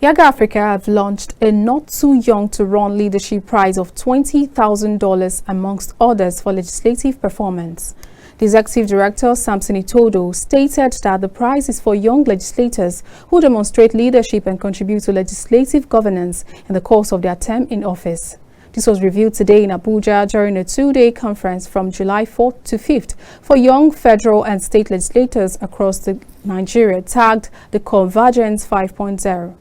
YIAGA Africa have launched a Not Too Young to Run leadership prize of $20,000 amongst others for legislative performance. The Executive Director, Samson Itodo, stated that the prize is for young legislators who demonstrate leadership and contribute to legislative governance in the course of their term in office. This was revealed today in Abuja during a two-day conference from July 4th to 5th for young federal and state legislators across Nigeria, tagged the Convergence 5.0.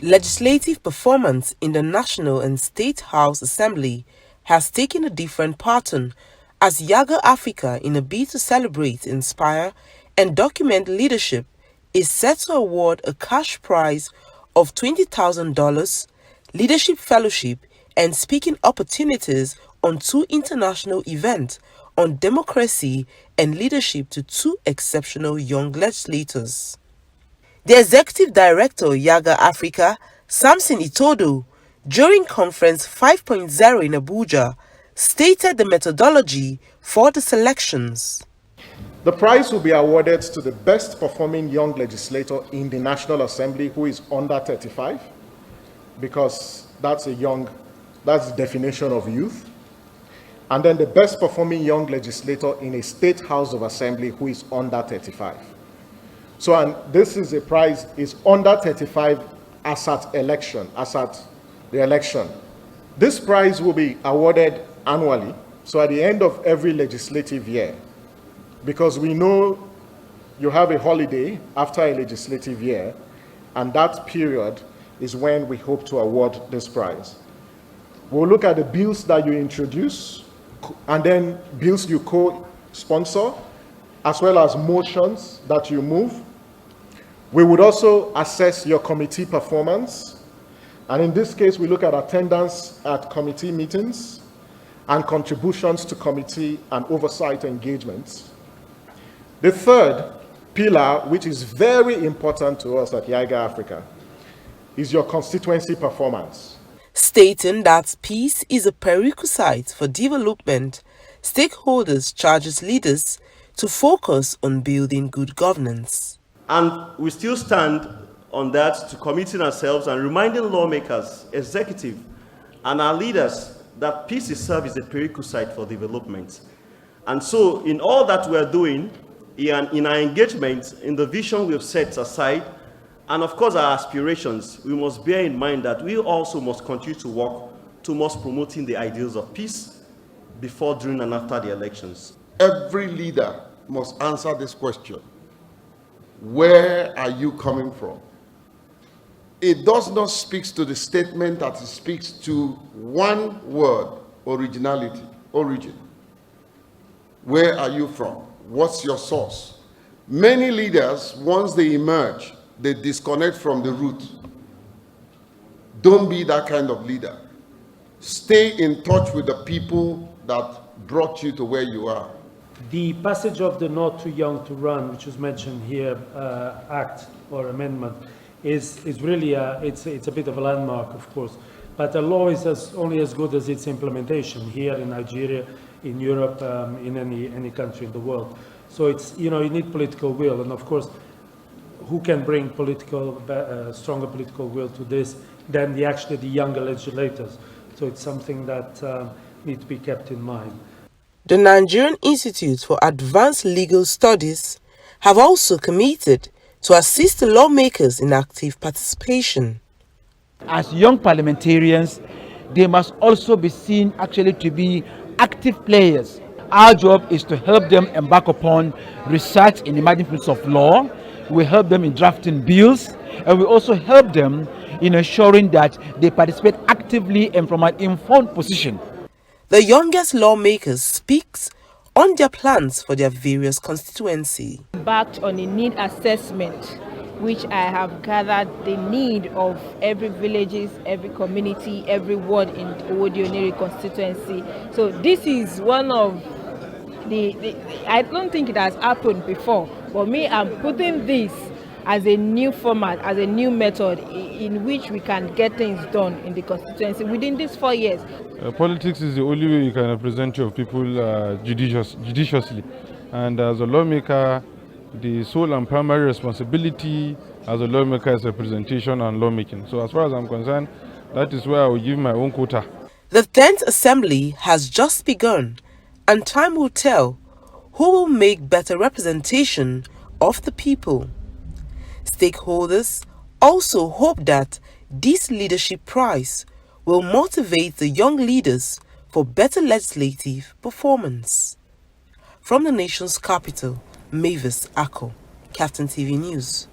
Legislative performance in the National and State House Assembly has taken a different pattern as YIAGA Africa, in a bid to celebrate, inspire and document leadership, is set to award a cash prize of $20,000, leadership fellowship and speaking opportunities on two international events on democracy and leadership to two exceptional young legislators. The Executive Director, YIAGA Africa, Samson Itodo, during Conference 5.0 in Abuja, stated the methodology for the selections. The prize will be awarded to the best performing young legislator in the National Assembly who is under 35, because that's the definition of youth. And then the best performing young legislator in a State House of Assembly who is under 35. So, and this is a prize, is under 35 as at the election. This prize will be awarded annually, so at the end of every legislative year, because we know you have a holiday after a legislative year, and that period is when we hope to award this prize. We'll look at the bills that you introduce, and then bills you co-sponsor, as well as motions that you move. We would also assess your committee performance, and in this case, we look at attendance at committee meetings and contributions to committee and oversight engagements. The third pillar, which is very important to us at YIAGA Africa, is your constituency performance. Stating that peace is a prerequisite for development, stakeholders charges leaders to focus on building good governance. And we still stand on that to committing ourselves and reminding lawmakers, executive, and our leaders that peace itself is a prerequisite for development. And so in all that we're doing, in our engagement, in the vision we've set aside, and of course our aspirations, we must bear in mind that we also must continue to work towards promoting the ideals of peace before, during, and after the elections. Every leader must answer this question. Where are you coming from? It does not speak to the statement that it speaks to one word: originality, origin. Where are you from? What's your source? Many leaders, once they emerge, they disconnect from the root. Don't be that kind of leader. Stay in touch with the people that brought you to where you are. The passage of the Not Too Young to Run, which was mentioned here, act or amendment, is really it's a bit of a landmark, of course. But a law is only as good as its implementation here in Nigeria, in Europe, in any country in the world. So it's, you need political will, and of course, who can bring stronger political will to this than the younger legislators? So it's something that needs to be kept in mind. The Nigerian Institute for Advanced Legal Studies have also committed to assist the lawmakers in active participation. As young parliamentarians, they must also be seen to be active players. Our job is to help them embark upon research in emerging fields of law. We help them in drafting bills, and we also help them in ensuring that they participate actively and from an informed position. The youngest lawmakers speaks on their plans for their various constituencies. Backed on a need assessment, which I have gathered the need of every villages, every community, every ward in Owodionere constituency. So this is one of I don't think it has happened before, but I'm putting this as a new format, as a new method in which we can get things done in the constituency within these 4 years. Politics is the only way you can represent your people judiciously. And as a lawmaker, the sole and primary responsibility as a lawmaker is representation and lawmaking. So as far as I'm concerned, that is where I will give my own quota. The 10th Assembly has just begun, and time will tell who will make better representation of the people. Stakeholders also hope that this leadership prize will motivate the young leaders for better legislative performance. From the nation's capital, Mavis Ako, KAFTAN TV News.